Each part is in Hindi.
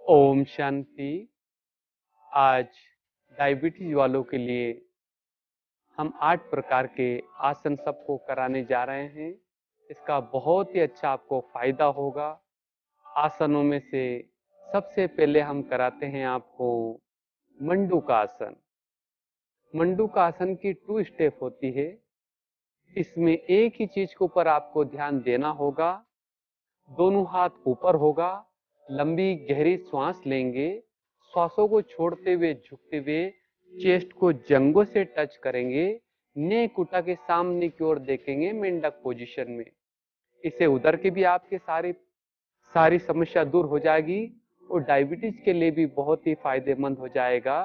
ओम शांति। आज डायबिटीज वालों के लिए हम 8 प्रकार के आसन सबको कराने जा रहे हैं। इसका बहुत ही अच्छा आपको फायदा होगा। आसनों में से सबसे पहले हम कराते हैं आपको मंडूका आसन। मंडूका आसन की 2 स्टेप होती है। इसमें एक ही चीज के ऊपर आपको ध्यान देना होगा। दोनों हाथ ऊपर होगा, लंबी गहरी सांस लेंगे, श्वासों को छोड़ते हुए झुकते हुए चेस्ट को जंघों से टच करेंगे, नेक उठा के सामने की ओर देखेंगे मेंढक पोजीशन में। इससे उधर के भी आपके सारी समस्या दूर हो जाएगी और डायबिटीज के लिए भी बहुत ही फायदेमंद हो जाएगा।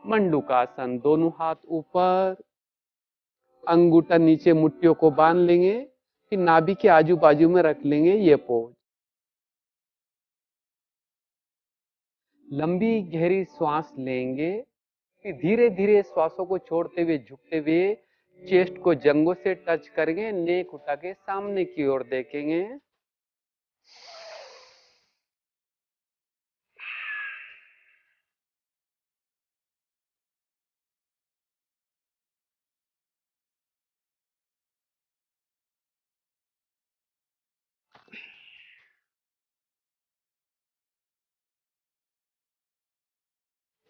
मंडूका आसन, दोनों हाथ ऊपर, अंगूठा नीचे मुट्ठियों को बांध लेंगे, फिर नाभि के आजू बाजू में रख लेंगे। ये पोज, लंबी गहरी सांस लेंगे, फिर धीरे धीरे श्वासों को छोड़ते हुए झुकते हुए चेस्ट को जंघों से टच करेंगे, नेक उठा के सामने की ओर देखेंगे।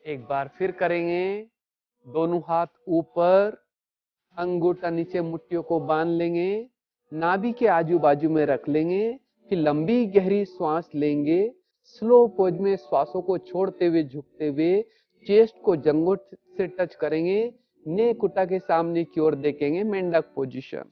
एक बार फिर करेंगे। दोनों हाथ ऊपर, अंगूठा नीचे मुट्ठियों को बांध लेंगे, नाभि के आजू बाजू में रख लेंगे, फिर लंबी गहरी सांस लेंगे, स्लो पोज में श्वासों को छोड़ते हुए झुकते हुए चेस्ट को जंघों से टच करेंगे, नेक उठा के सामने की ओर देखेंगे, मेंढक पोजीशन।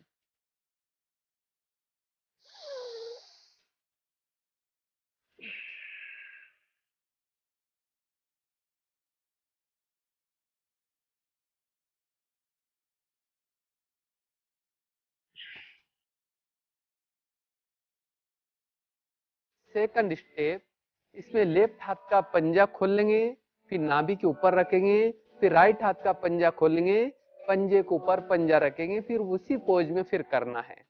सेकंड स्टेप, इसमें लेफ्ट हाथ का पंजा खोल लेंगे, फिर नाभि के ऊपर रखेंगे, फिर राइट हाथ का पंजा खोलेंगे, पंजे के ऊपर पंजा रखेंगे, फिर उसी पोज में फिर करना है।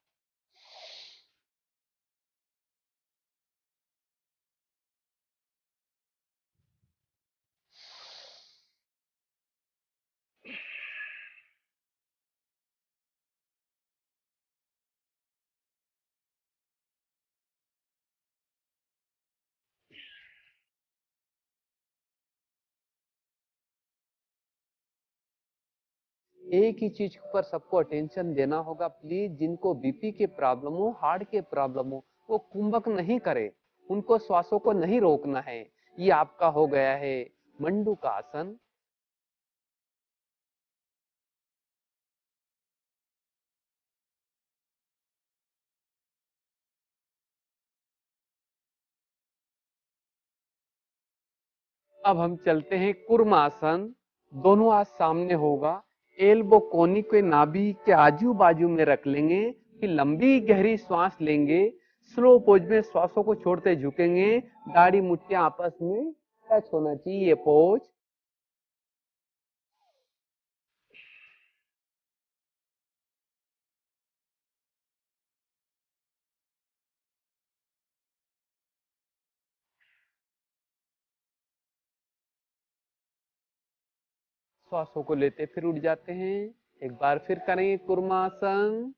एक ही चीज पर सबको अटेंशन देना होगा प्लीज। जिनको बीपी के प्रॉब्लम हो, हार्ट के प्रॉब्लम हो, वो कुंभक नहीं करे, उनको श्वासों को नहीं रोकना है। ये आपका हो गया है मंडूका आसन। अब हम चलते हैं कूर्मासन। दोनों हाथ सामने होगा, एल्बो कोनी के नाभि के आजू बाजू में रख लेंगे, फिर लंबी गहरी सांस लेंगे, स्लो पोज में श्वासों को छोड़ते झुकेंगे, दाढ़ी मुट्ठियां आपस में टच होना चाहिए। ये पोज, श्वासों को लेते फिर उठ जाते हैं। एक बार फिर करेंगे कूर्मासन।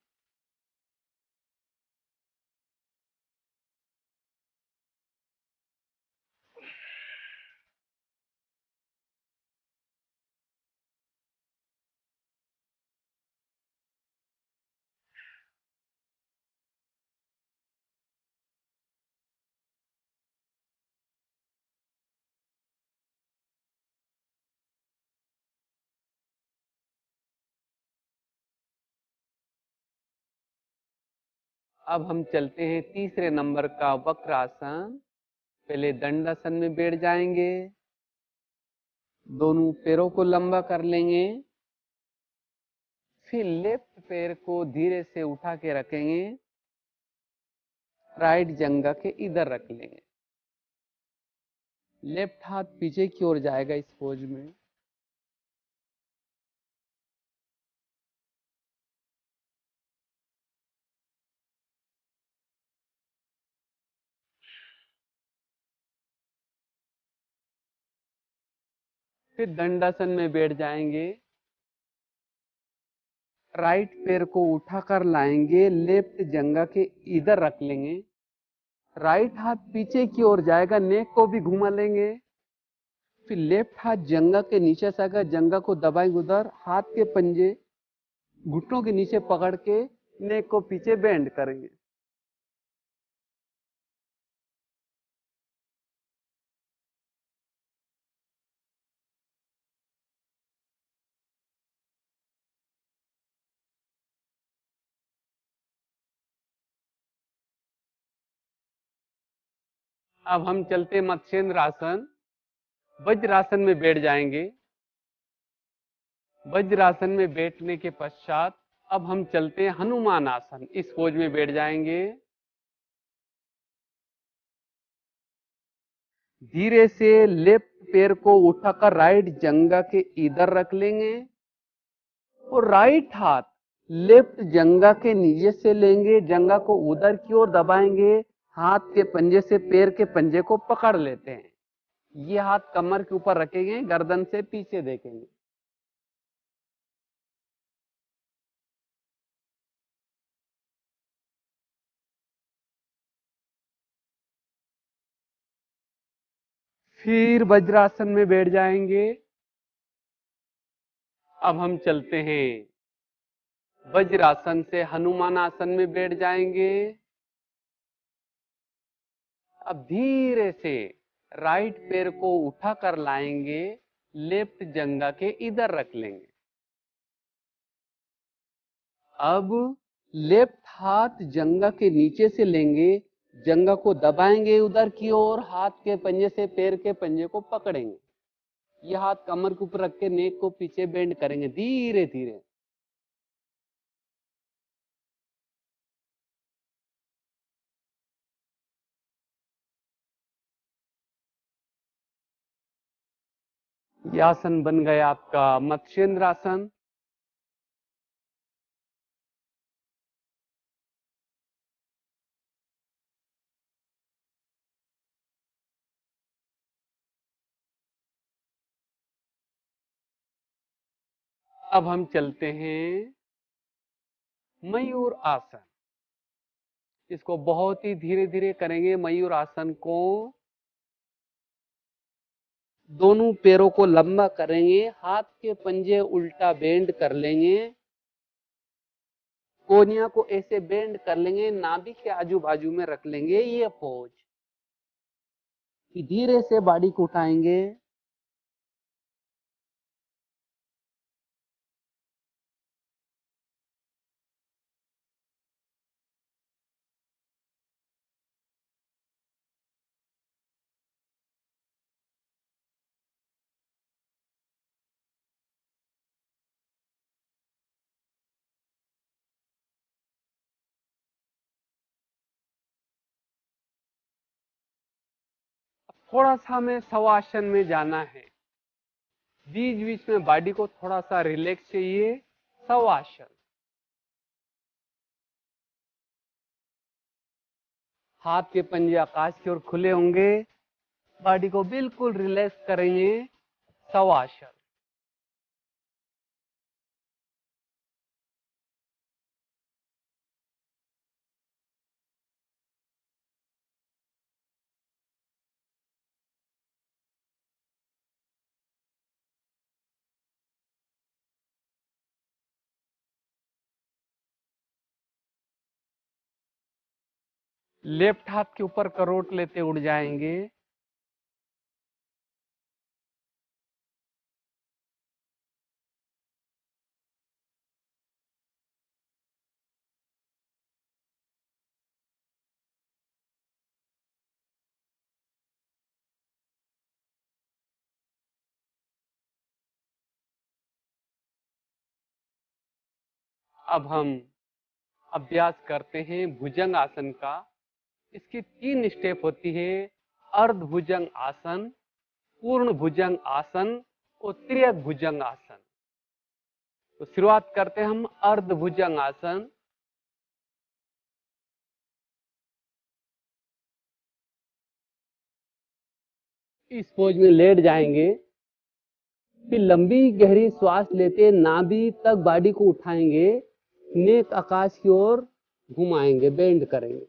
अब हम चलते हैं तीसरे नंबर का वक्रासन। पहले दंडासन में बैठ जाएंगे, दोनों पैरों को लंबा कर लेंगे, फिर लेफ्ट पैर को धीरे से उठा के रखेंगे, राइट जंघा के इधर रख लेंगे, लेफ्ट हाथ पीछे की ओर जाएगा इस पोज में। फिर दंडासन में बैठ जाएंगे। राइट पैर को उठाकर लाएंगे, लेफ्ट जंघा के इधर रख लेंगे। राइट हाथ पीछे की ओर जाएगा, नेक को भी घुमा लेंगे। फिर लेफ्ट हाथ जंघा के नीचे से आएगा, जंघा को दबाएंगे उधर, हाथ के पंजे घुटनों के नीचे पकड़ के नेक को पीछे बेंड करेंगे। अब हम चलते मत्स्येंद्र आसन। वज्रासन में बैठ जाएंगे। वज्रासन में बैठने के पश्चात अब हम चलते हैं हनुमान आसन। इस पोज में बैठ जाएंगे। धीरे से लेफ्ट पैर को उठाकर राइट जंघा के इधर रख लेंगे और राइट हाथ लेफ्ट जंघा के नीचे से लेंगे, जंघा को उधर की ओर दबाएंगे, हाथ के पंजे से पैर के पंजे को पकड़ लेते हैं। ये हाथ कमर के ऊपर रखेंगे, गर्दन से पीछे देखेंगे। फिर वज्रासन में बैठ जाएंगे। अब हम चलते हैं वज्रासन से हनुमान आसन में बैठ जाएंगे। अब धीरे से राइट पैर को उठाकर लाएंगे, लेफ्ट जंघा के इधर रख लेंगे। अब लेफ्ट हाथ जंघा के नीचे से लेंगे, जंघा को दबाएंगे उधर की ओर, हाथ के पंजे से पैर के पंजे को पकड़ेंगे। ये हाथ कमर के ऊपर रख के नेक को पीछे बेंड करेंगे धीरे धीरे। ये आसन बन गया आपका मत्स्येंद्र आसन। अब हम चलते हैं मयूर आसन। इसको बहुत ही धीरे धीरे करेंगे। मयूर आसन को दोनों पैरों को लंबा करेंगे, हाथ के पंजे उल्टा बेंड कर लेंगे, कोनिया को ऐसे बेंड कर लेंगे, नाभि के आजू बाजू में रख लेंगे। ये पोज। धीरे से बॉडी को उठाएंगे। थोड़ा सा हमें शवासन में जाना है। बीच बीच में बॉडी को थोड़ा सा रिलैक्स चाहिए। शवासन। हाथ के पंजे आकाश की ओर खुले होंगे, बॉडी को बिल्कुल रिलैक्स करेंगे। शवासन। लेफ्ट हाथ के ऊपर करोट लेते उड़ जाएंगे। अब हम अभ्यास करते हैं भुजंग आसन का। इसकी 3 स्टेप होती है। अर्ध भुजंग आसन, पूर्ण भुजंग आसन और त्रियक भुजंग आसन। तो शुरुआत करते हैं हम अर्ध भुजंग आसन। इस पोज में लेट जाएंगे। फिर लंबी गहरी श्वास लेते नाभि तक बॉडी को उठाएंगे, नेक आकाश की ओर घुमाएंगे, बेंड करेंगे।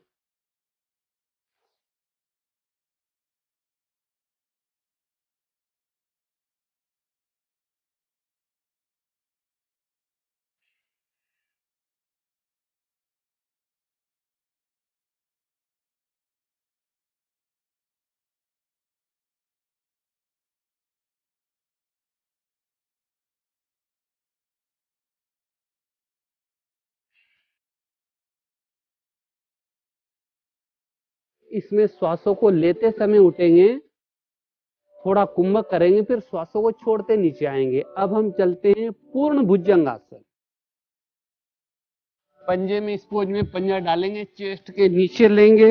इसमें श्वासों को लेते समय उठेंगे, थोड़ा कुंभक करेंगे, फिर श्वासों को छोड़ते नीचे आएंगे। अब हम चलते हैं पूर्ण भुजंगासन। पंजे में इस पोज में पंजा डालेंगे, चेस्ट के नीचे लेंगे,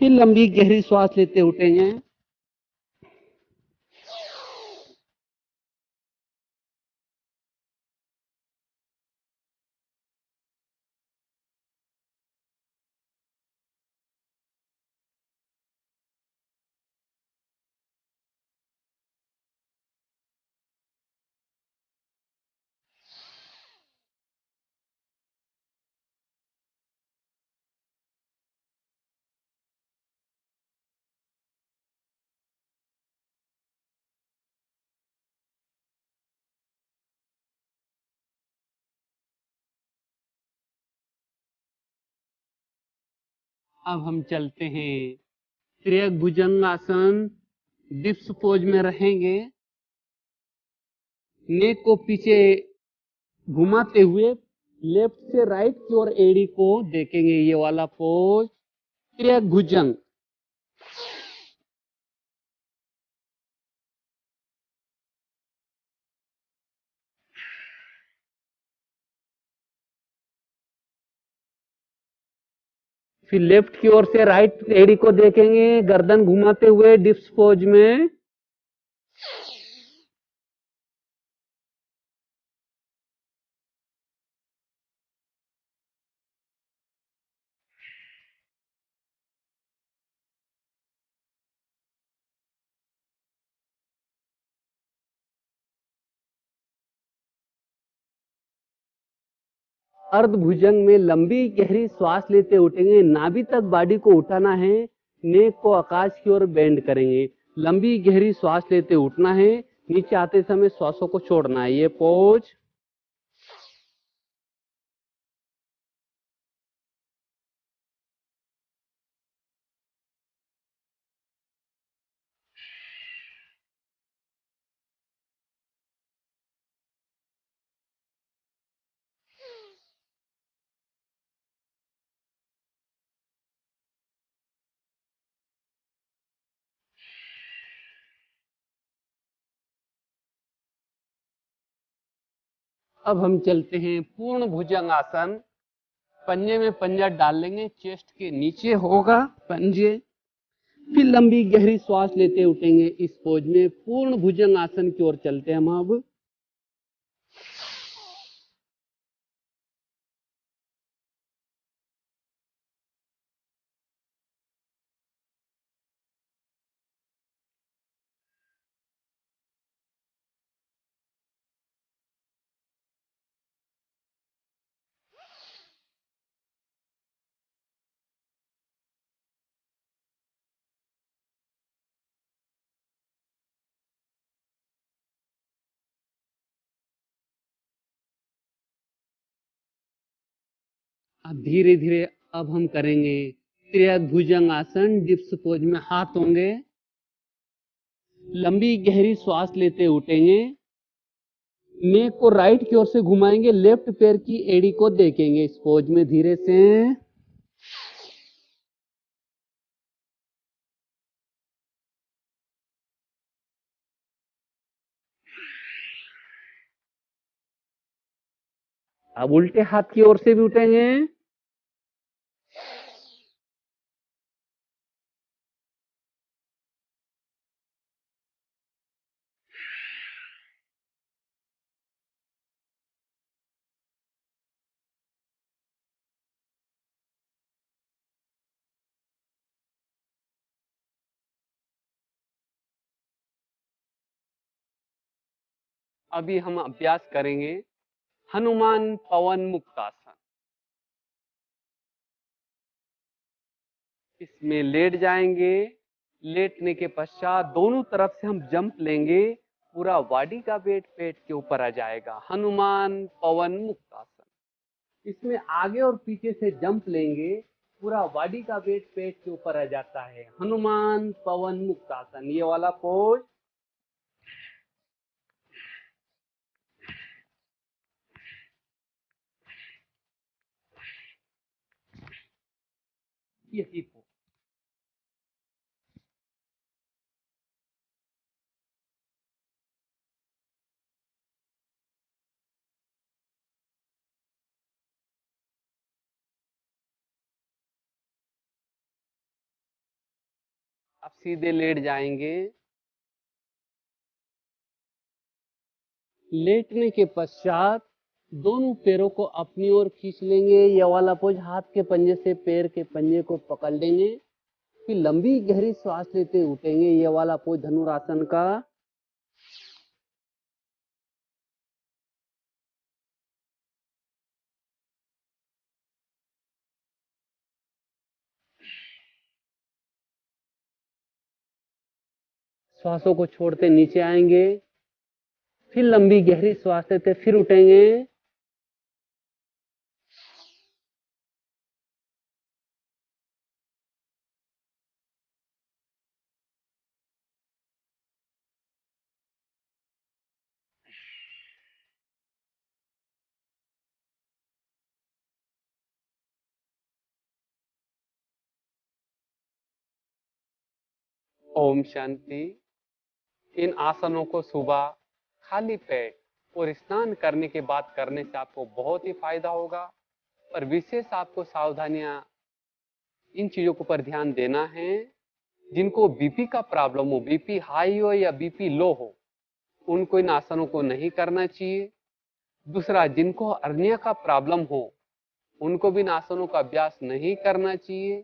फिर लंबी गहरी श्वास लेते उठेंगे। अब हम चलते हैं त्रियक भुजंगासन। डिप्स पोज में रहेंगे, नेक को पीछे घुमाते हुए लेफ्ट से राइट की ओर एड़ी को देखेंगे, ये वाला पोज त्रियक भुजंग। फिर लेफ्ट की ओर से राइट एड़ी को देखेंगे, गर्दन घुमाते हुए डिप्स पोज में। अर्ध भुजंग में लंबी गहरी श्वास लेते उठेंगे, नाभि तक बॉडी को उठाना है, नेक को आकाश की ओर बेंड करेंगे। लंबी गहरी श्वास लेते उठना है, नीचे आते समय श्वासों को छोड़ना है, ये पोज। अब हम चलते हैं पूर्ण भुजंगासन। पंजे में पंजा डाल लेंगे, चेस्ट के नीचे होगा पंजे, फिर लंबी गहरी श्वास लेते उठेंगे। इस पोज में पूर्ण भुजंगासन की ओर चलते हैं हम अब। अब धीरे धीरे अब हम करेंगे त्रियक भुजंगासन। डिप्स पोज में हाथ होंगे, लंबी गहरी श्वास लेते उठेंगे, नेक को राइट की ओर से घुमाएंगे, लेफ्ट पैर की एड़ी को देखेंगे इस पोज में धीरे से। अब उल्टे हाथ की ओर से भी उठेंगे। अभी हम अभ्यास करेंगे हनुमान पवन मुक्तासन। इसमें लेट जाएंगे। लेटने के पश्चात दोनों तरफ से हम जंप लेंगे, पूरा बॉडी का वेट पेट के ऊपर आ जाएगा। हनुमान पवन मुक्तासन। इसमें आगे और पीछे से जंप लेंगे, पूरा बॉडी का वेट पेट के ऊपर आ जाता है। हनुमान पवन मुक्तासन, ये वाला पोज। यही पोज। अब सीधे लेट जाएंगे। लेटने के पश्चात दोनों पैरों को अपनी ओर खींच लेंगे। यह वाला पोज, हाथ के पंजे से पैर के पंजे को पकड़ लेंगे, फिर लंबी गहरी सांस लेते उठेंगे। यह वाला पोज धनुरासन का। श्वासों को छोड़ते नीचे आएंगे, फिर लंबी गहरी श्वास लेते फिर उठेंगे। ओम शांति। इन आसनों को सुबह खाली पेट और स्नान करने के बाद करने से आपको बहुत ही फायदा होगा। पर विशेष आपको सावधानियां इन चीजों के ऊपर ध्यान देना है। जिनको बीपी का प्रॉब्लम हो, बीपी हाई हो या बीपी लो हो, उनको इन आसनों को नहीं करना चाहिए। दूसरा, जिनको हर्निया का प्रॉब्लम हो, उनको भी इन आसनों का अभ्यास नहीं करना चाहिए।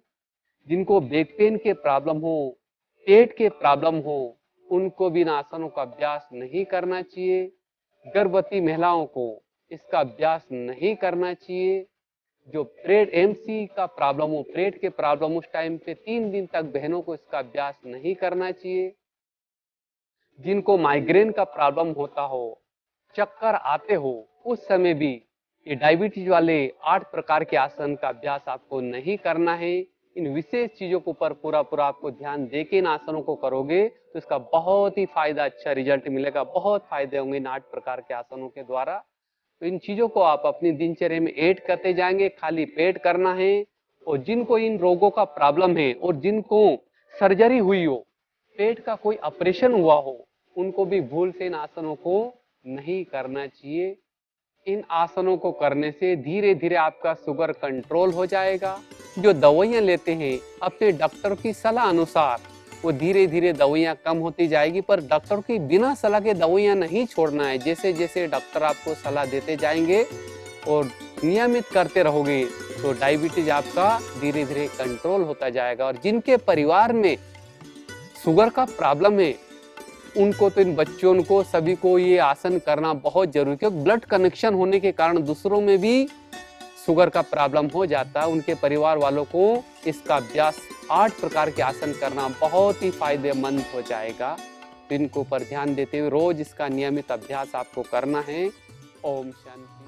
जिनको बैक पेन के प्रॉब्लम हो, पेट के प्रॉब्लम हो, उनको भी इन आसनों का अभ्यास नहीं करना चाहिए। गर्भवती महिलाओं को इसका अभ्यास नहीं करना चाहिए। जो पेट एमसी का प्रॉब्लम हो, पेट के प्रॉब्लम, उस टाइम पे 3 दिन तक बहनों को इसका अभ्यास नहीं करना चाहिए। जिनको माइग्रेन का प्रॉब्लम होता हो, चक्कर आते हो, उस समय भी ये डायबिटीज वाले 8 प्रकार के आसन का अभ्यास आपको नहीं करना है। इन विशेष चीजों के ऊपर पूरा आपको ध्यान देके इन आसनों को करोगे तो इसका बहुत ही फायदा, अच्छा रिजल्ट मिलेगा। बहुत फायदे होंगे इन 8 प्रकार के आसनों के द्वारा। तो इन चीजों को आप अपनी दिनचर्या में ऐड करते जाएंगे। खाली पेट करना है। और जिनको इन रोगों का प्रॉब्लम है और जिनको सर्जरी हुई हो, पेट का कोई ऑपरेशन हुआ हो, उनको भी भूल से इन आसनों को नहीं करना चाहिए। इन आसनों को करने से धीरे धीरे आपका शुगर कंट्रोल हो जाएगा। जो दवाइयां लेते हैं अपने डॉक्टर की सलाह अनुसार, वो धीरे धीरे दवाइयां कम होती जाएगी। पर डॉक्टर की बिना सलाह के दवाइयां नहीं छोड़ना है। जैसे जैसे डॉक्टर आपको सलाह देते जाएंगे और नियमित करते रहोगे तो डायबिटीज आपका धीरे धीरे कंट्रोल होता जाएगा। और जिनके परिवार में शुगर का प्रॉब्लम है, उनको तो इन बच्चों को सभी को ये आसन करना बहुत जरूरी है। क्योंकि ब्लड कनेक्शन होने के कारण दूसरों में भी शुगर का प्रॉब्लम हो जाता है। उनके परिवार वालों को इसका अभ्यास 8 प्रकार के आसन करना बहुत ही फायदेमंद हो जाएगा। इनको पर ध्यान देते हुए रोज इसका नियमित अभ्यास आपको करना है। ओम शांति।